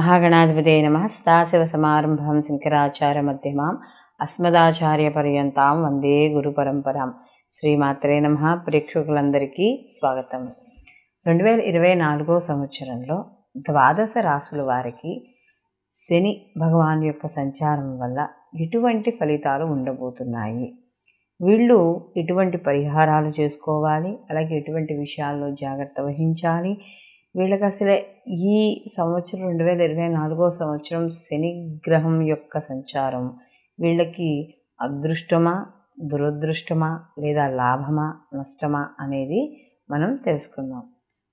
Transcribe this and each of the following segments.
మహాగణాధిపతే నమః. సదాశివసమారంభం శంకరాచార్యమధ్యమాం అస్మదాచార్యపర్యంతాం వందే గురు పరంపరాం. శ్రీమాత్రే నమః. ప్రేక్షకులందరికీ స్వాగతం. 2024 సంవత్సరంలో ద్వాదశ రాశుల వారికి శని భగవాన్ యొక్క సంచారం వల్ల ఎటువంటి ఫలితాలు ఉండబోతున్నాయి, వీళ్ళు ఎటువంటి పరిహారాలు చేసుకోవాలి, అలాగే ఎటువంటి విషయాల్లో జాగ్రత్త వహించాలి, వీళ్ళకి అసలు ఈ సంవత్సరం 2024 సంవత్సరం శని గ్రహం యొక్క సంచారం వీళ్ళకి అదృష్టమా, దురదృష్టమా, లేదా లాభమా, నష్టమా అనేది మనం తెలుసుకుందాం.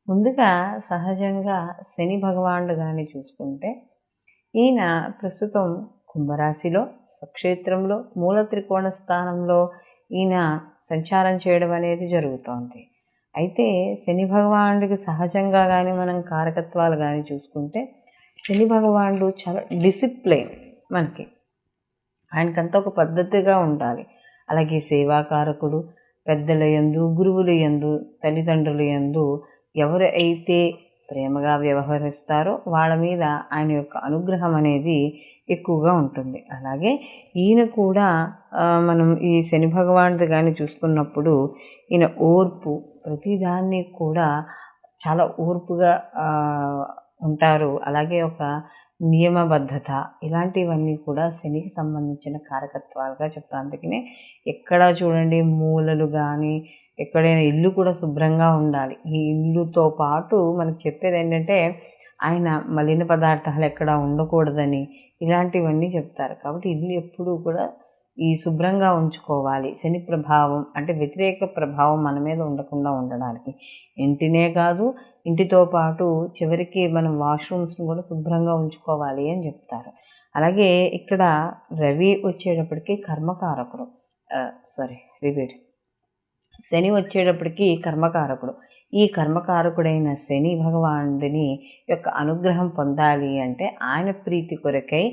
ముందుగా సహజంగా శని భగవానుడు కానీ చూసుకుంటే ఈయన ప్రస్తుతం కుంభరాశిలో స్వక్షేత్రంలో మూల త్రికోణ స్థానంలో ఈయన సంచారం చేయడం అనేది జరుగుతోంది. అయితే శని భగవానుడికి సహజంగా కానీ మనం కారకత్వాలు కానీ చూసుకుంటే శని భగవానుడు చాలా డిసిప్లైన్, మనకి ఆయనకంతా ఒక పద్ధతిగా ఉండాలి. అలాగే సేవాకారకుడు, పెద్దల యందు, గురువుల యందు, తల్లిదండ్రుల యందు ఎవరు అయితే ప్రేమగా వ్యవహరిస్తారో వాళ్ళ మీద ఆయన యొక్క అనుగ్రహం అనేది ఎక్కువగా ఉంటుంది. అలాగే ఈయన కూడా మనం ఈ శని భగవానుడు కానీ చూసుకున్నప్పుడు ఈయన ఓర్పు, ప్రతిదాన్ని కూడా చాలా ఓర్పుగా ఉంటారు. అలాగే ఒక నియమబద్ధత, ఇలాంటివన్నీ కూడా శనికి సంబంధించిన కారకత్వాలుగా చెప్తాను. అందుకనే ఎక్కడా చూడండి మూలలు కానీ ఎక్కడైనా ఇల్లు కూడా శుభ్రంగా ఉండాలి. ఈ ఇల్లుతో పాటు మనకు చెప్పేది ఏంటంటే ఆయన మలిన పదార్థాలు ఎక్కడా ఉండకూడదని, ఇలాంటివన్నీ చెప్తారు. కాబట్టి ఇల్లు ఎప్పుడూ కూడా ఈ శుభ్రంగా ఉంచుకోవాలి. శని ప్రభావం అంటే వ్యతిరేక ప్రభావం మన మీద ఉండకుండా ఉండడానికి ఇంటినే కాదు, ఇంటితో పాటు చివరికి మనం వాష్రూమ్స్ని కూడా శుభ్రంగా ఉంచుకోవాలి అని చెప్తారు. అలాగే ఇక్కడ రవి వచ్చేటప్పటికి కర్మకారకుడు, శని వచ్చేటప్పటికి కర్మకారకుడు. ఈ కర్మకారకుడైన శని భగవానుడిని యొక్క అనుగ్రహం పొందాలి అంటే ఆయన ప్రీతి కొరకై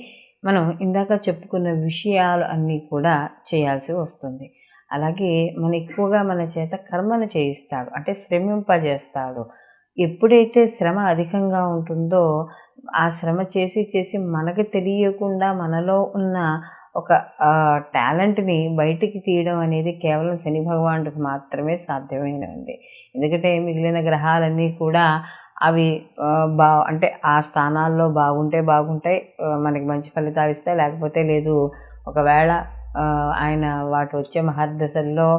మనం ఇందాక చెప్పుకున్న విషయాలు అన్నీ కూడా చేయాల్సి వస్తుంది. అలాగే ఎక్కువగా మన చేత కర్మను చేయిస్తాడు, అంటే శ్రమింపజేస్తాడు. ఎప్పుడైతే శ్రమ అధికంగా ఉంటుందో ఆ శ్రమ చేసి చేసి మనకు తెలియకుండా మనలో ఉన్న ఒక టాలెంట్ని బయటికి తీయడం అనేది కేవలం శని భగవానుడికి మాత్రమే సాధ్యమైనది. ఎందుకంటే మిగిలిన గ్రహాలన్నీ కూడా అవి అంటే ఆ స్థానాల్లో బాగుంటాయి, మనకి మంచి ఫలితాలు ఇస్తాయి, లేకపోతే లేదు. ఒకవేళ ఆయన వాటి వచ్చే మహర్దశల్లో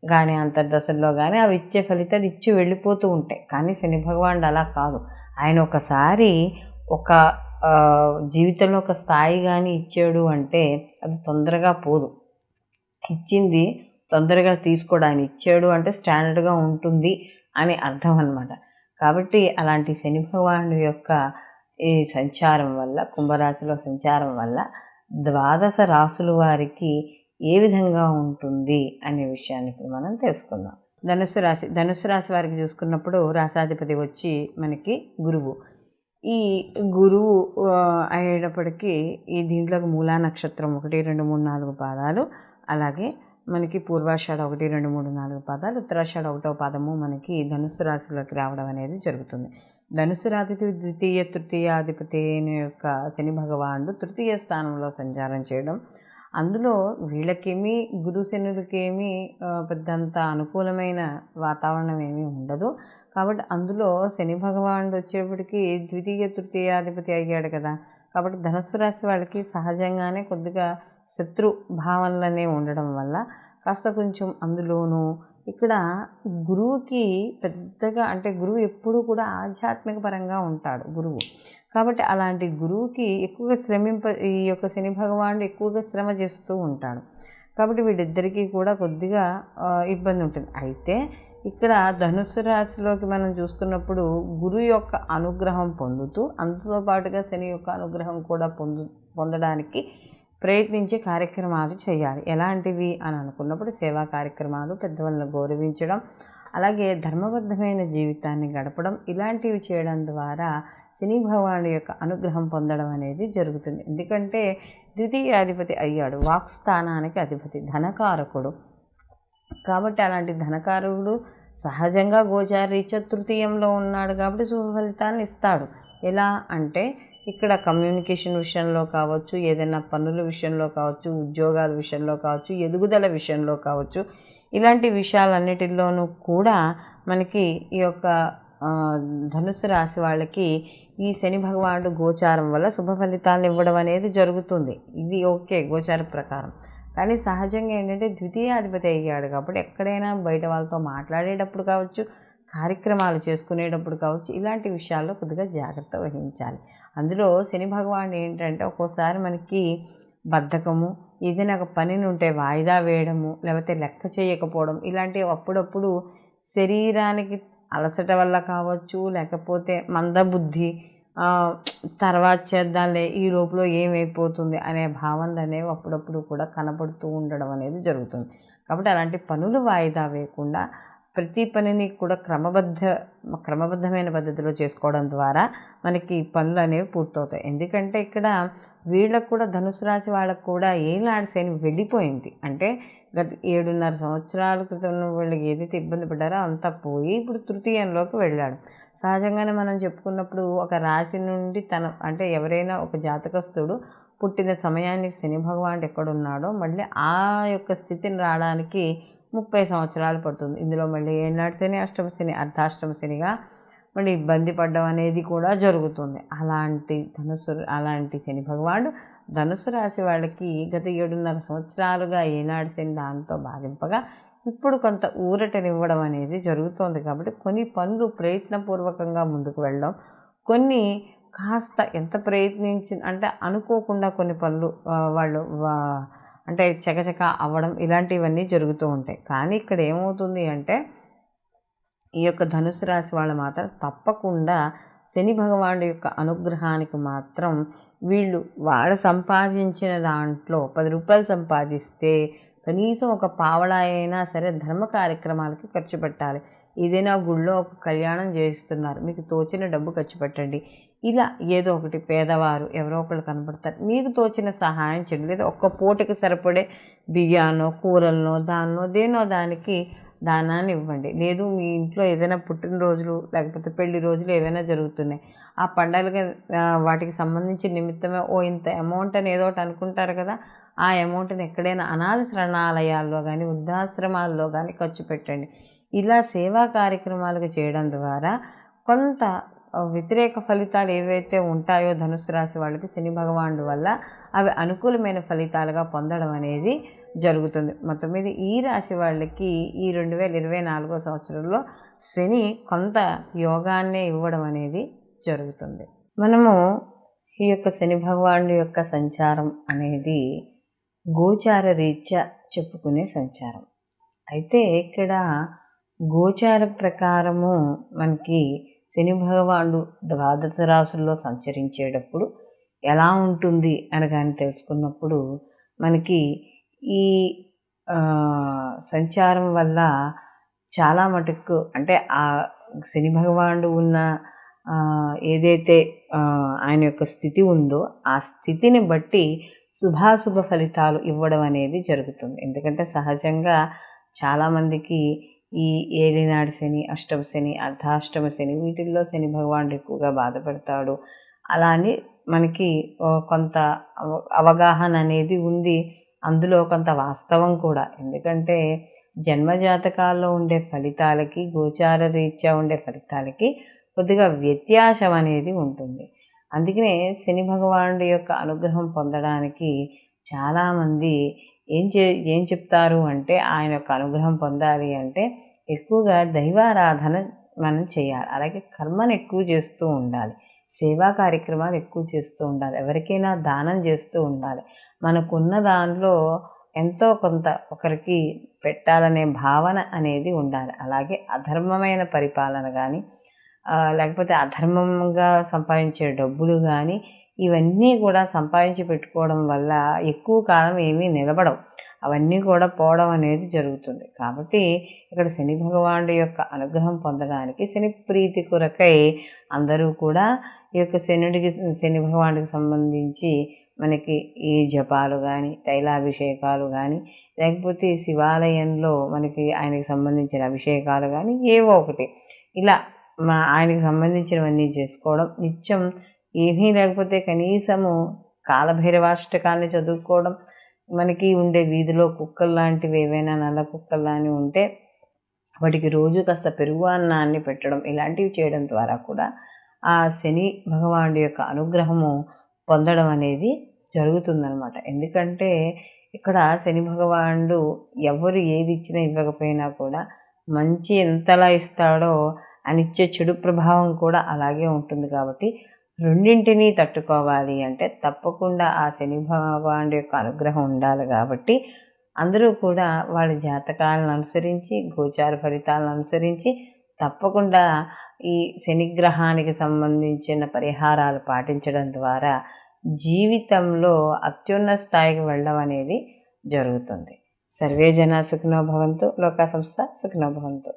కానీ అంతర్దశల్లో కానీ అవి ఇచ్చే ఫలితాలు ఇచ్చి వెళ్ళిపోతూ ఉంటాయి. కానీ శని భగవానుడు అలా కాదు. ఆయన ఒకసారి ఒక జీవితంలో ఒక స్థాయి కానీ ఇచ్చాడు అంటే అది తొందరగా పోదు. ఇచ్చింది తొందరగా తీసుకోవడానికి ఇచ్చాడు అంటే స్టాండర్డ్గా ఉంటుంది అని అర్థం అన్నమాట. కాబట్టి అలాంటి శని భగవానుడి యొక్క ఈ సంచారం వల్ల, కుంభరాశిలో సంచారం వల్ల ద్వాదశ రాశుల వారికి ఏ విధంగా ఉంటుంది అనే విషయాన్ని ఇప్పుడు మనం తెలుసుకుందాం. ధనుస్సు రాశి వారికి చూసుకున్నప్పుడు రాశాధిపతి వచ్చి మనకి గురువు. ఈ గురువు అయ్యేటప్పటికీ ఈ దీంట్లోకి మూలా నక్షత్రం 1, 2, 3, 4 పాదాలు, అలాగే మనకి పూర్వాషాఢ 1, 2, 3, 4 పాదాలు, ఉత్తరాషాఢ 1వ పాదము మనకి ధనుస్సు రాశిలోకి రావడం అనేది జరుగుతుంది. ధనుస్సు రాశికి ద్వితీయ తృతీయాధిపతి యొక్క శని భగవానుడు తృతీయ స్థానంలో సంచారం చేయడం, అందులో వీళ్ళకేమీ గురు శనులకేమీ పెద్దంత అనుకూలమైన వాతావరణం ఏమీ ఉండదు. కాబట్టి అందులో శని భగవానుడు వచ్చేప్పటికి ద్వితీయ తృతీయాధిపతి అయ్యాడు కదా. కాబట్టి ధనుస్సు రాశి వాళ్ళకి సహజంగానే కొద్దిగా శత్రు భావనలనే ఉండడం వల్ల కాస్త కొంచెం అందులోనూ ఇక్కడ గురువుకి పెద్దగా, అంటే గురువు ఎప్పుడూ కూడా ఆధ్యాత్మిక పరంగా ఉంటాడు గురువు. కాబట్టి అలాంటి గురువుకి ఎక్కువగా ఈ యొక్క శని భగవానుడు ఎక్కువగా శ్రమ చేస్తూ ఉంటాడు. కాబట్టి వీళ్ళిద్దరికీ కూడా కొద్దిగా ఇబ్బంది ఉంటుంది. అయితే ఇక్కడ ధనుస్సు రాశిలోకి మనం చూసుకున్నప్పుడు గురువు యొక్క అనుగ్రహం పొందుతూ అందుతో పాటుగా శని యొక్క అనుగ్రహం కూడా పొందడానికి ప్రయత్నించే కార్యక్రమాలు చేయాలి. ఎలాంటివి అని అనుకున్నప్పుడు సేవా కార్యక్రమాలు, పెద్దవాళ్ళని గౌరవించడం, అలాగే ధర్మబద్ధమైన జీవితాన్ని గడపడం, ఇలాంటివి చేయడం ద్వారా శని భగవానుడి యొక్క అనుగ్రహం పొందడం అనేది జరుగుతుంది. ఎందుకంటే ద్వితీయాధిపతి అయ్యాడు, వాక్స్థానానికి అధిపతి, ధనకారకుడు. కాబట్టి అలాంటి ధనకారకుడు సహజంగా గోచారీత్యా తృతీయంలో ఉన్నాడు కాబట్టి శుభ ఫలితాలను ఇస్తాడు. ఎలా అంటే ఇక్కడ కమ్యూనికేషన్ విషయంలో కావచ్చు, ఏదైనా పనుల విషయంలో కావచ్చు, ఉద్యోగాల విషయంలో కావచ్చు, ఎదుగుదల విషయంలో కావచ్చు, ఇలాంటి విషయాలన్నిటిలోనూ కూడా మనకి ఈ యొక్క ధనుస్సు రాశి వాళ్ళకి ఈ శని భగవానుడు గోచారం వల్ల శుభ ఫలితాలను ఇవ్వడం అనేది జరుగుతుంది. ఇది ఓకే గోచార ప్రకారం. కానీ సహజంగా ఏంటంటే ద్వితీయాధిపతి అయ్యాడు కాబట్టి ఎక్కడైనా బయట వాళ్ళతో మాట్లాడేటప్పుడు కావచ్చు, కార్యక్రమాలు చేసుకునేటప్పుడు కావచ్చు, ఇలాంటి విషయాల్లో కొద్దిగా జాగ్రత్త వహించాలి. అందులో శని భగవానుడు ఏంటంటే ఒక్కోసారి మనకి బద్ధకము, ఏదైనా ఒక పనిని ఉంటే వాయిదా వేయడము, లేకపోతే లెక్క చేయకపోవడం, ఇలాంటివి అప్పుడప్పుడు శరీరానికి అలసట వల్ల కావచ్చు, లేకపోతే మందబుద్ధి, తర్వాత చేద్దాంలే ఈ లోపల ఏమైపోతుంది అనే భావనలు అనేవి అప్పుడప్పుడు కూడా కనపడుతూ ఉండడం అనేది జరుగుతుంది. కాబట్టి అలాంటి పనులు వాయిదా వేయకుండా ప్రతి పనిని కూడా క్రమబద్ధమైన పద్ధతిలో చేసుకోవడం ద్వారా మనకి పనులు అనేవి పూర్తవుతాయి. ఎందుకంటే ఇక్కడ వీళ్ళకు కూడా ధనుసు రాశి వాళ్ళకు కూడా ఏలినాటి శని వెళ్ళిపోయింది. అంటే గత 7.5 సంవత్సరాల క్రితం వీళ్ళకి ఏదైతే ఇబ్బంది పడ్డారో అంతా పోయి ఇప్పుడు తృతీయంలోకి వెళ్ళాడు. సహజంగానే మనం చెప్పుకున్నప్పుడు ఒక రాశి నుండి అంటే ఎవరైనా ఒక జాతకస్తుడు పుట్టిన సమయానికి శని భగవానుడు ఎక్కడున్నాడో మళ్ళీ ఆ యొక్క స్థితిని రావడానికి 30 సంవత్సరాలు పడుతుంది. ఇందులో మళ్ళీ ఏనాటి శని, అష్టమ శని, అర్ధాష్టమ శనిగా మళ్ళీ ఇబ్బంది పడడం అనేది కూడా జరుగుతుంది. అలాంటి శని భగవానుడు ధనుసు రాశి వాళ్ళకి గత 7.5 సంవత్సరాలుగా ఏనాడు శని దానితో బాధింపగా ఇప్పుడు కొంత ఊరటనివ్వడం అనేది జరుగుతోంది. కాబట్టి కొన్ని పనులు ప్రయత్నపూర్వకంగా ముందుకు వెళ్ళడం, కొన్ని కాస్త ఎంత అంటే అనుకోకుండా కొన్ని పనులు వాళ్ళు అంటే చకచక అవ్వడం, ఇలాంటివన్నీ జరుగుతూ ఉంటాయి. కానీ ఇక్కడ ఏమవుతుంది అంటే ఈ యొక్క ధనుసు రాశి వాళ్ళు మాత్రం తప్పకుండా శని భగవానుడి యొక్క అనుగ్రహానికి మాత్రం వాళ్ళు సంపాదించిన దాంట్లో 10 రూపాయలు సంపాదిస్తే కనీసం ఒక పావలా అయినా సరే ధర్మ కార్యక్రమాలకి ఖర్చు పెట్టాలి. ఏదైనా గుళ్ళో ఒక కళ్యాణం చేయిస్తున్నారు, మీకు తోచిన డబ్బు ఖర్చు పెట్టండి. ఇలా ఏదో ఒకటి పేదవారు ఎవరో ఒకళ్ళు కనపడతారు, మీకు తోచిన సహాయం చేయండి. లేదా ఒక్క పూటకి సరిపడే బియ్యానో కూరలనో దేనో దానికి దానాన్ని ఇవ్వండి. లేదు మీ ఇంట్లో ఏదైనా పుట్టినరోజులు లేకపోతే పెళ్లి రోజులు ఏవైనా జరుగుతున్నాయి, ఆ పండగలకి వాటికి సంబంధించిన నిమిత్తమే ఇంత అమౌంట్ అని ఏదో ఒకటి అనుకుంటారు కదా, ఆ అమౌంట్ని ఎక్కడైనా అనాథ శరణాలయాల్లో కానీ వృద్ధాశ్రమాల్లో కానీ ఖర్చు పెట్టండి. ఇలా సేవా కార్యక్రమాలకు చేయడం ద్వారా కొంత వ్యతిరేక ఫలితాలు ఏవైతే ఉంటాయో ధనుసు రాశి వాళ్ళకి శని భగవానుడు వల్ల అవి అనుకూలమైన ఫలితాలుగా పొందడం అనేది జరుగుతుంది. మొత్తం మీద ఈ రాశి వాళ్ళకి ఈ 2024 సంవత్సరంలో శని కొంత యోగాన్నే ఇవ్వడం అనేది జరుగుతుంది. మనము ఈ యొక్క శని భగవానుడి యొక్క సంచారం అనేది గోచార రీత్యా చెప్పుకునే సంచారం. అయితే ఇక్కడ గోచార ప్రకారము మనకి శని భగవానుడు ద్వాదశ రాశుల్లో సంచరించేటప్పుడు ఎలా ఉంటుంది అని కానీ తెలుసుకున్నప్పుడు మనకి ఈ సంచారం వల్ల చాలా మటుకు అంటే ఆ శని భగవానుడు ఉన్న ఏదైతే ఆయన యొక్క స్థితి ఉందో ఆ స్థితిని బట్టి శుభాశుభ ఫలితాలు ఇవ్వడం అనేది జరుగుతుంది. ఎందుకంటే సహజంగా చాలామందికి ఈ ఏలినాటి శని, అష్టమ శని, అర్ధాష్టమ శని వీటిల్లో శని భగవానుడు ఎక్కువగా బాధపడతాడు. అలా అని మనకి కొంత అవగాహన అనేది ఉంది, అందులో కొంత వాస్తవం కూడా. ఎందుకంటే జన్మజాతకాల్లో ఉండే ఫలితాలకి గోచార రీత్యా ఉండే ఫలితాలకి కొద్దిగా వ్యత్యాసం అనేది ఉంటుంది. అందుకనే శని భగవానుడి యొక్క అనుగ్రహం పొందడానికి చాలామంది ఏం చెప్తారు అంటే ఆయన యొక్క అనుగ్రహం పొందాలి అంటే ఎక్కువగా దైవారాధన మనం చేయాలి. అలాగే కర్మను ఎక్కువ చేస్తూ ఉండాలి, సేవా కార్యక్రమాలు ఎక్కువ చేస్తూ ఉండాలి, ఎవరికైనా దానం చేస్తూ ఉండాలి. మనకున్న దానిలో ఎంతో కొంత ఒకరికి పెట్టాలనే భావన అనేది ఉండాలి. అలాగే అధర్మమైన పరిపాలన కానీ లేకపోతే అధర్మంగా సంపాదించే డబ్బులు కానీ ఇవన్నీ కూడా సంపాదించి పెట్టుకోవడం వల్ల ఎక్కువ కాలం ఏమీ నిలబడవు, అవన్నీ కూడా పోవడం అనేది జరుగుతుంది. కాబట్టి ఇక్కడ శని భగవానుడి యొక్క అనుగ్రహం పొందడానికి శని ప్రీతి కొరకై అందరూ కూడా ఈ యొక్క శని భగవానుడికి సంబంధించి మనకి ఈ జపాలు కానీ తైలాభిషేకాలు కానీ లేకపోతే శివాలయంలో మనకి ఆయనకి సంబంధించిన అభిషేకాలు కానీ ఏవో ఒకటి ఇలా ఆయనకి సంబంధించినవన్నీ చేసుకోవడం, నిత్యం ఏమీ లేకపోతే కనీసము కాలభైరవాష్టకాన్ని చదువుకోవడం, మనకి ఉండే వీధిలో కుక్కలు లాంటివి ఏవైనా నల్ల కుక్కలు లాంటివి ఉంటే వాటికి రోజు కాస్త పెరుగు అన్నాన్ని పెట్టడం, ఇలాంటివి చేయడం ద్వారా కూడా ఆ శని భగవానుడి యొక్క అనుగ్రహము పొందడం అనేది జరుగుతుందనమాట. ఎందుకంటే ఇక్కడ శని భగవానుడు ఎవరు ఏది ఇచ్చినా ఇవ్వకపోయినా కూడా మంచి ఎంతలా ఇస్తాడో అనిచ్చే చెడు ప్రభావం కూడా అలాగే ఉంటుంది. కాబట్టి రెండింటినీ తట్టుకోవాలి అంటే తప్పకుండా ఆ శని భగవానుడి యొక్క అనుగ్రహం ఉండాలి. కాబట్టి అందరూ కూడా వాళ్ళ జాతకాలను అనుసరించి, గోచార ఫలితాలను అనుసరించి తప్పకుండా ఈ శనిగ్రహానికి సంబంధించిన పరిహారాలు పాటించడం ద్వారా జీవితంలో అత్యున్నత స్థాయికి వెళ్ళడం అనేది జరుగుతుంది. సర్వే జనా సుఖినో భవంతు, లోకా సంస్థ సుఖినో భవంతు.